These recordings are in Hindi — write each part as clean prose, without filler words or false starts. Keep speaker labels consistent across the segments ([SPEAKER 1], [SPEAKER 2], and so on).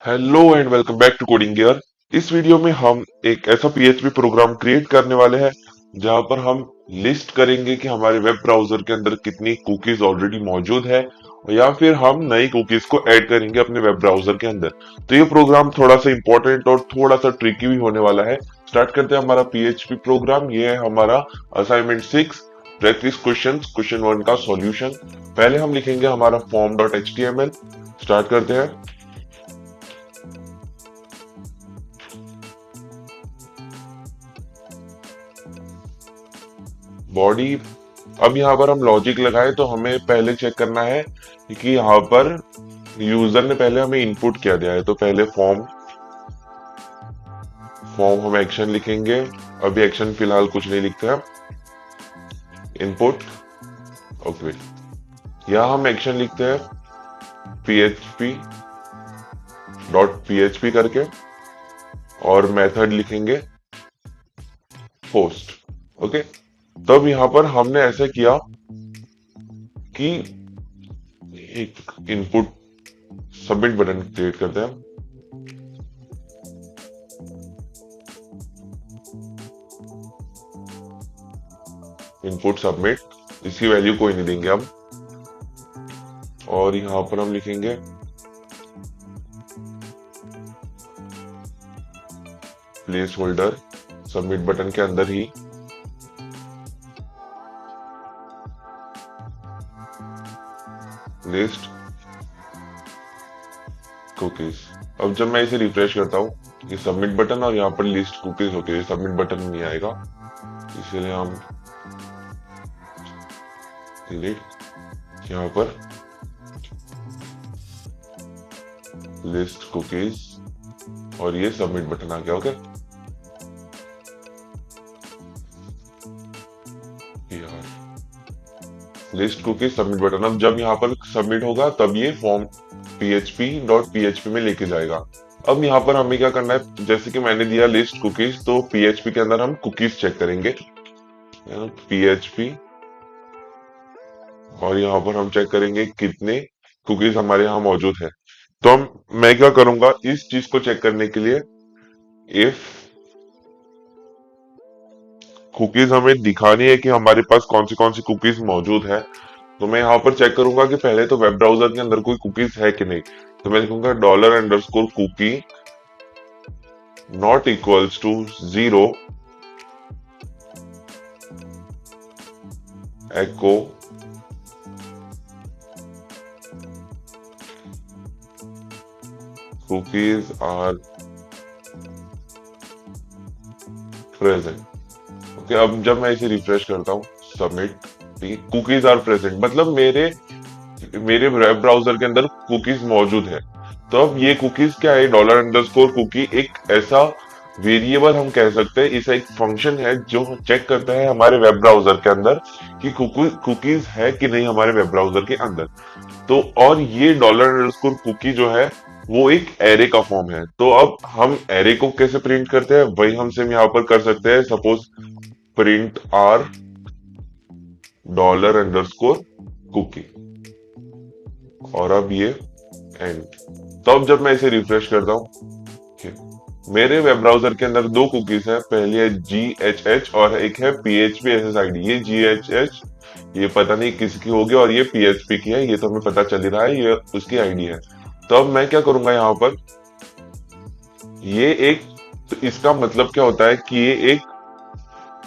[SPEAKER 1] Hello and welcome back to coding gear. इस वीडियो में हम एक ऐसा पीएचपी प्रोग्राम क्रिएट करने वाले हैं जहां पर हम लिस्ट करेंगे कि हमारे वेब ब्राउजर के अंदर कितनी कुकीज ऑलरेडी मौजूद है या फिर हम नई कुकीज को ऐड करेंगे अपने वेब ब्राउजर के अंदर। तो ये प्रोग्राम थोड़ा सा इंपॉर्टेंट और थोड़ा सा ट्रिकी भी होने वाला है। स्टार्ट करते हैं हमारा पीएचपी प्रोग्राम। ये है हमारा असाइनमेंट 6 प्रैक्टिस क्वेश्चन 1 का सॉल्यूशन। पहले हम लिखेंगे हमारा form dot H T M L. Start करते हैं। बॉडी। अब यहाँ पर हम लॉजिक लगाए तो हमें पहले चेक करना है कि यहाँ पर यूजर ने पहले हमें इनपुट क्या दिया है। तो पहले फॉर्म फॉर्म हम एक्शन लिखेंगे। अभी एक्शन फिलहाल कुछ नहीं लिखते हैं। इनपुट। ओके, यहाँ हम एक्शन लिखते हैं php डॉट php करके और मेथड लिखेंगे पोस्ट। ओके, तब यहाँ पर हमने ऐसे किया कि एक इनपुट सबमिट बटन क्रिएट करते हैं। इनपुट सबमिट, इसकी वैल्यू कोई नहीं देंगे हम। और यहां पर हम लिखेंगे प्लेस होल्डर सबमिट बटन के अंदर ही लिस्ट कुकीज। अब जब मैं इसे रिफ्रेश करता हूँ ये सबमिट बटन और यहाँ पर लिस्ट कुकीज होती है, सबमिट बटन नहीं आएगा, इसीलिए हम डिलीट। यहाँ पर लिस्ट कुकीज और ये सबमिट बटन आ गया। Okay, list cookies submit button. अब जब यहाँ पर सबमिट होगा तब ये फॉर्म php.php में लेके जाएगा। अब यहाँ पर हमें क्या करना है, जैसे कि मैंने दिया लिस्ट कुकीज, तो php के अंदर हम कुकीज चेक करेंगे। php और यहाँ पर हम चेक करेंगे कितने कुकीज हमारे यहाँ मौजूद है। तो मैं क्या करूंगा इस चीज को चेक करने के लिए, इफ कुकीज हमें दिखानी है कि हमारे पास कौन सी कुकीज मौजूद है, तो मैं यहाँ पर चेक करूंगा कि पहले तो वेब ब्राउजर के अंदर कोई कुकीज है कि नहीं। तो मैं लिखूंगा $_कुकी not equals to 0 echo cookies are present। Okay, अब जब मैं इसे रिफ्रेश करता हूँ सबमिट, कुकीज आर प्रेजेंट मतलब मेरे मेरे वेब ब्राउजर के अंदर कुकीज मौजूद है। तो अब ये कुकीज क्या है, $_कुकी एक ऐसा वेरिएबल हम कह सकते हैं, इसे एक फंक्शन है जो चेक करता है हमारे वेब ब्राउजर के अंदर कि कुकीज है कि नहीं हमारे वेब ब्राउजर के अंदर। तो और ये $_कुकी जो है वो एक एरे का फॉर्म है। तो अब हम एरे को कैसे प्रिंट करते हैं वही हम सेम यहाँ पर कर सकते हैं। सपोज प्रिंट आर $_कुकी और अब ये एंड। तो अब जब मैं इसे रिफ्रेश करता हूँ मेरे वेब ब्राउजर के अंदर दो कुकीज है, पहली है GHH और एक है PHP SSID। ये GHH ये पता नहीं किसकी होगी और ये PHP की है, ये तो हमें पता चल ही रहा है, ये उसकी आईडी है। तो अब मैं क्या करूंगा यहाँ पर, ये एक, तो इसका मतलब क्या होता है कि ये एक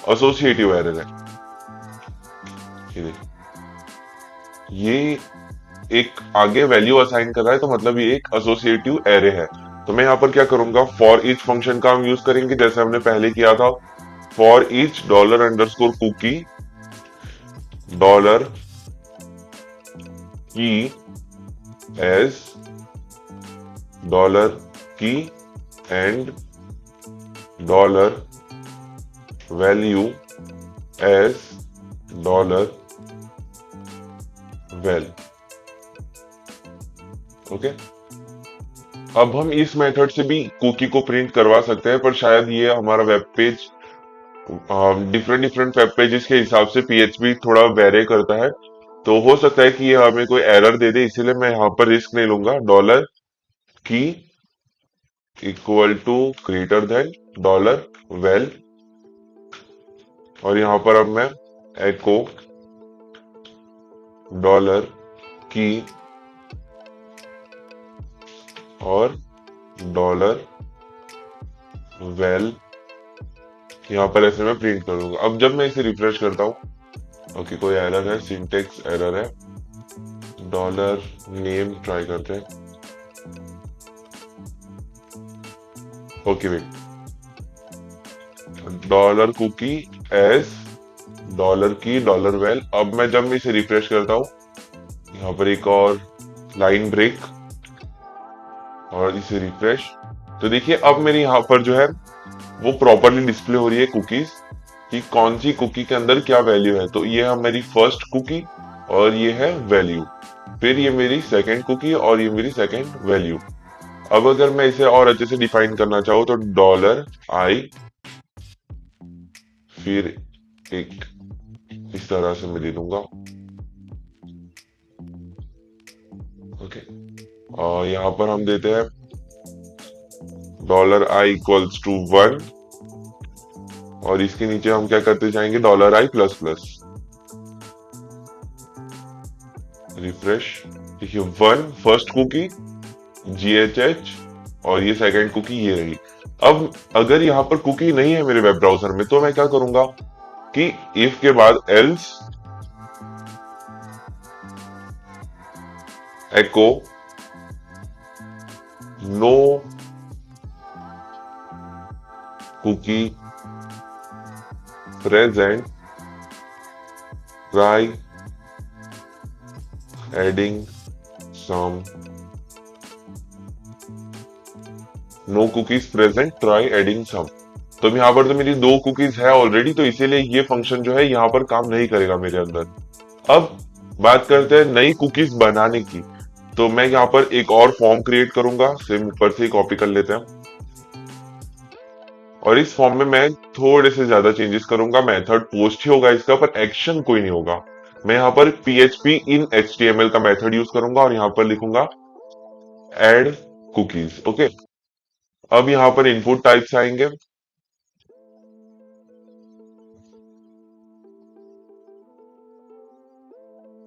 [SPEAKER 1] एसोसिएटिव एरर है। ये एक आगे वैल्यू असाइन कर रहा है, तो मतलब ये एक एसोसिएटिव एरे है। तो मैं यहाँ पर क्या करूंगा, फॉर ईच फंक्शन का हम यूज करेंगे जैसे हमने पहले किया था। फॉर ईच $_कुकी डॉलर की एज $की एंड $वैल्यू एज $वेल। ओके, अब हम इस मेथड से भी कुकी को प्रिंट करवा सकते हैं, पर शायद ये हमारा web page different web pages के हिसाब से पीएचपी थोड़ा वेरी करता है। तो हो सकता है कि ये हमें कोई एरर दे दे, इसीलिए मैं यहाँ पर रिस्क नहीं लूंगा। Dollar key equal to greater than dollar val, और यहां पर अब मैं एको डॉलर की और डॉलर वेल यहाँ पर ऐसे मैं प्रिंट करूंगा। अब जब मैं इसे रिफ्रेश करता हूँ, ओके कोई एरर है, सिंटेक्स एरर है, डॉलर नेम ट्राई करते हैं। Okay wait, dollar cookie S dollar key dollar val. अब मैं जब मैं इसे रिफ्रेश करता हूँ, यहाँ पर एक और लाइन ब्रेक और इसे रिफ्रेश, तो देखिए अब मेरे यहाँ पर जो है वो प्रॉपरली डिस्प्ले हो रही है कुकीज कि कौन सी कुकी के अंदर क्या वैल्यू है। तो ये है मेरी फर्स्ट कुकी और ये है वैल्यू, फिर ये मेरी सेकंड कुकी और ये मेरी सेकंड वैल्यू। अब अगर मैं इसे और अच्छे से डिफाइन करना चाहूँ तो डॉलर आई, फिर एक इस तरह से मैं दे दूंगा। ओके, और यहाँ पर हम देते हैं डॉलर आई इक्वल्स टू 1, और इसके नीचे हम क्या करते जाएंगे, dollar I plus plus, refresh. देखिए 1 फर्स्ट कुकी GHH और ये सेकंड कुकी ये रही। अब अगर यहाँ पर कुकी नहीं है मेरे वेब ब्राउजर में तो मैं क्या करूंगा कि इफ के बाद else echo no cookie present try adding some, no cookies present try adding some. तो यहाँ पर तो मेरी 2 कुकीज है ऑलरेडी, तो इसीलिए ये फंक्शन जो है यहाँ पर काम नहीं करेगा मेरे अंदर। अब बात करते हैं नई कुकीज बनाने की। तो मैं यहाँ पर एक और फॉर्म क्रिएट करूंगा, सेम ऊपर से कॉपी कर लेते हैं, और इस फॉर्म में मैं थोड़े से ज्यादा चेंजेस करूंगा। मेथड पोस्ट ही होगा इसका, पर एक्शन कोई नहीं होगा। मैं यहाँ पर PHP इन HTML का मेथड यूज करूंगा और यहाँ पर लिखूंगा एड कुकीज। ओके, अब यहाँ पर इनपुट टाइप्स आएंगे,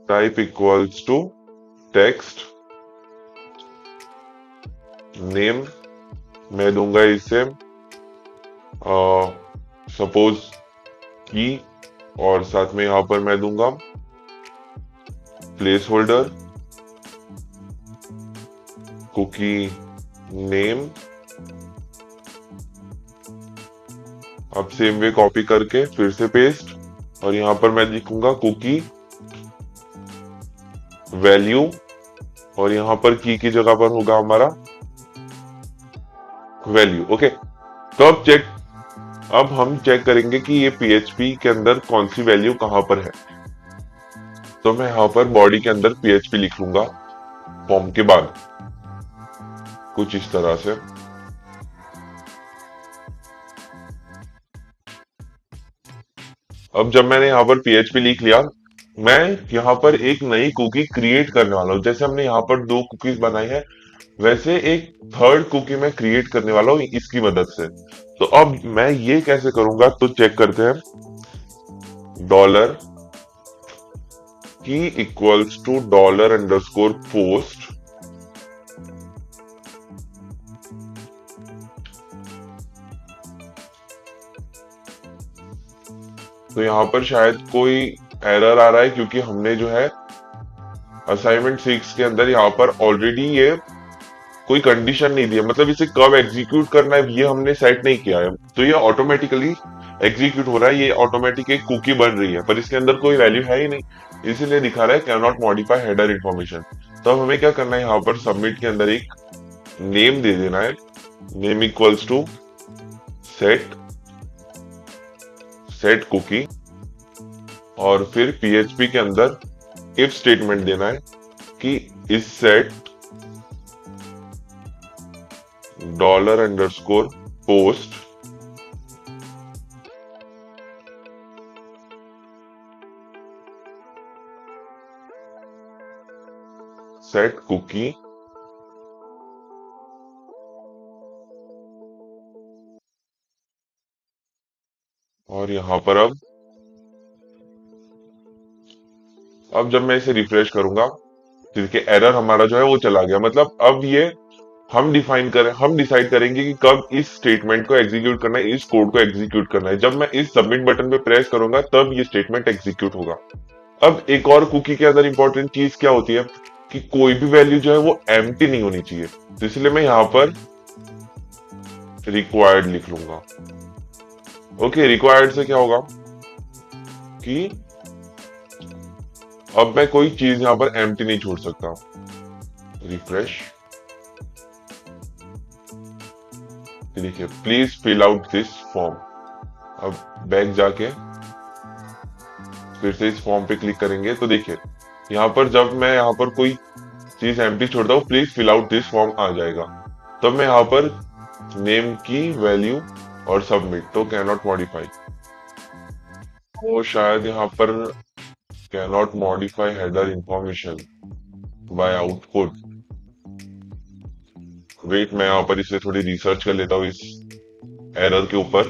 [SPEAKER 1] type equals to text name, मैं दूंगा इसे सपोज की, और साथ में यहां पर मैं दूंगा प्लेस होल्डर कुकी नेम। अब सेम वे कॉपी करके फिर से पेस्ट, और यहां पर मैं लिखूंगा कुकी वैल्यू, और यहां पर की जगह पर होगा हमारा वैल्यू। ओके, तो अब हम चेक करेंगे कि ये PHP के अंदर कौन सी वैल्यू कहां पर है। तो मैं यहां पर बॉडी के अंदर PHP लिख लूंगा फॉर्म के बाद कुछ इस तरह से। अब जब मैंने यहाँ पर PHP लिख लिया, मैं यहाँ पर एक नई कुकी क्रिएट करने वाला हूँ। जैसे हमने यहाँ पर 2 कुकीज बनाई है, वैसे एक थर्ड कुकी मैं क्रिएट करने वाला हूँ इसकी मदद से। तो अब मैं ये कैसे करूंगा, तो चेक करते हैं। Dollar key equals to dollar underscore post, तो यहाँ पर शायद कोई एरर आ रहा है क्योंकि हमने जो है असाइनमेंट 6 के अंदर यहाँ पर ऑलरेडी ये कोई कंडीशन नहीं दिया, मतलब इसे कब एग्जीक्यूट करना है ये हमने सेट नहीं किया है। तो ये ऑटोमेटिकली एग्जीक्यूट हो रहा है, ये ऑटोमेटिक एक कुकी बन रही है, पर इसके अंदर कोई वैल्यू है ही नहीं, इसीलिए दिखा रहा है can not modify header information. तो अब हमें क्या करना है, यहाँ पर सबमिट के अंदर एक नेम दे देना है, name equals to set set cookie, और फिर PHP के अंदर इफ स्टेटमेंट देना है कि इस set dollar underscore post set cookie और यहाँ पर अब जब मैं इसे रिफ्रेश करूंगा तो देखिए एरर हमारा जो है वो चला गया। मतलब अब ये हम डिसाइड करेंगे कि कब इस स्टेटमेंट को एग्जीक्यूट करना है, इस कोड को एग्जीक्यूट करना है। जब मैं इस सबमिट बटन पे प्रेस करूंगा तब ये स्टेटमेंट एग्जीक्यूट होगा। अब एक और कुकी के अंदर इंपॉर्टेंट चीज क्या होती है कि कोई भी वैल्यू जो है वो एम्प्टी नहीं होनी चाहिए। तो इसलिए मैं यहाँ पर रिक्वायर्ड लिख लूंगा। ओके, रिक्वायर्ड से क्या होगा कि अब मैं कोई चीज यहाँ पर एम्प्टी नहीं छोड़ सकता। रिफ्रेश, देखिए please fill out this form. अब बैक जाके फिर से इस फॉर्म पे क्लिक करेंगे तो देखिए यहाँ पर जब मैं यहाँ पर कोई चीज एम्प्टी छोड़ता हूँ, please fill out this form आ जाएगा। तब मैं यहाँ पर नेम की वैल्यू और सबमिट तो कैन नॉट मॉडिफाई, वो शायद यहाँ पर can not modify header information by output. Wait, मैं यहाँ पर इसे थोड़ी रिसर्च कर लेता हूँ इस एरर के ऊपर।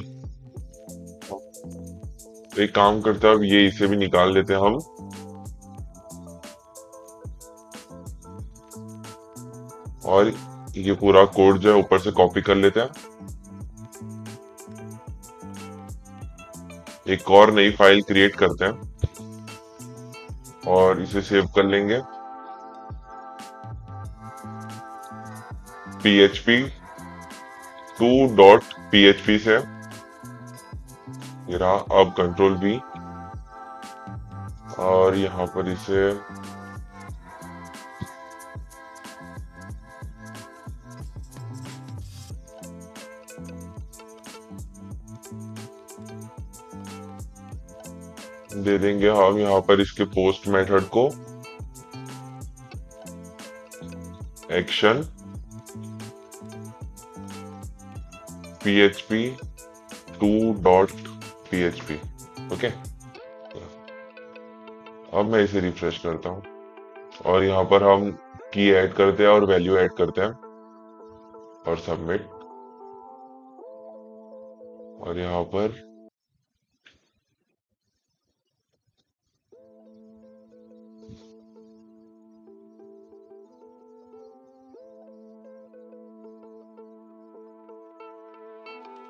[SPEAKER 1] एक काम करते हैं, अब ये इसे भी निकाल लेते हैं हम। और ये पूरा कोड जो है ऊपर से कॉपी कर लेते हैं। एक और नई फाइल क्रिएट करते हैं और इसे सेव कर लेंगे php2.php से। ये रहा, अब कंट्रोल V और यहाँ पर इसे दे देंगे हम यहाँ पर इसके पोस्ट मेथड को एक्शन php2.php। ओके, अब मैं इसे रिफ्रेश करता हूँ और यहाँ पर हम की ऐड करते हैं और वैल्यू ऐड करते हैं और सबमिट। और यहाँ पर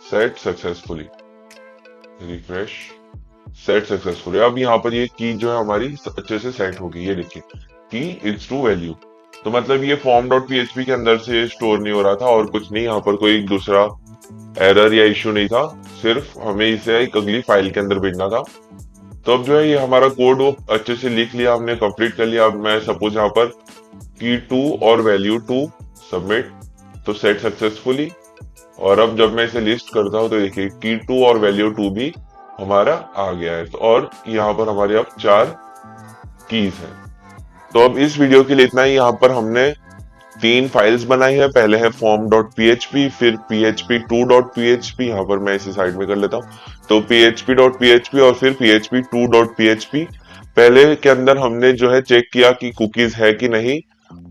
[SPEAKER 1] set successfully, refresh, set successfully. अब यहाँ पर ये की जो है हमारी अच्छे से सेट होगी। ये देखिए की इज टू वैल्यू, तो मतलब ये फॉर्म डॉट पीएचपी के अंदर से स्टोर नहीं हो रहा था और कुछ नहीं, यहाँ पर कोई दूसरा एरर या इश्यू नहीं था, सिर्फ हमें इसे एक अगली फाइल के अंदर भेजना था। तो अब जो है ये हमारा कोड वो अच्छे से लिख लिया हमने, कंप्लीट कर लिया। अब मैं सपोज यहाँ पर की 2 और वैल्यू 2 सबमिट, तो सेट सक्सेसफुली। और अब जब मैं इसे लिस्ट करता हूं तो देखिए की 2 और वैल्यू 2 भी हमारा आ गया है। और यहाँ पर हमारे अब 4 कीज हैं। तो अब इस वीडियो के लिए इतना ही। यहाँ पर हमने 3 फाइल्स बनाई है। पहले है form.php, फिर php2.php। यहाँ पर मैं इसे साइड में कर लेता हूँ। तो php.php और फिर php2.php। पहले के अंदर हमने जो है चेक किया कि कुकीज है कि नहीं,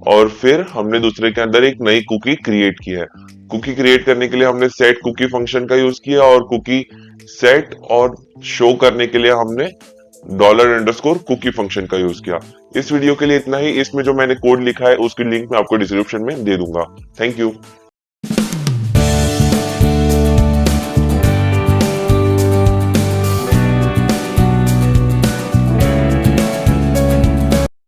[SPEAKER 1] और फिर हमने दूसरे के अंदर एक नई कुकी क्रिएट की है। कुकी क्रिएट करने के लिए हमने सेट कुकी फंक्शन का यूज किया और कुकी सेट और शो करने के लिए हमने $_ कुकी फंक्शन का यूज किया। इस वीडियो के लिए इतना ही। इसमें जो मैंने कोड लिखा है उसकी लिंक मैं आपको डिस्क्रिप्शन में दे दूंगा। Thank you.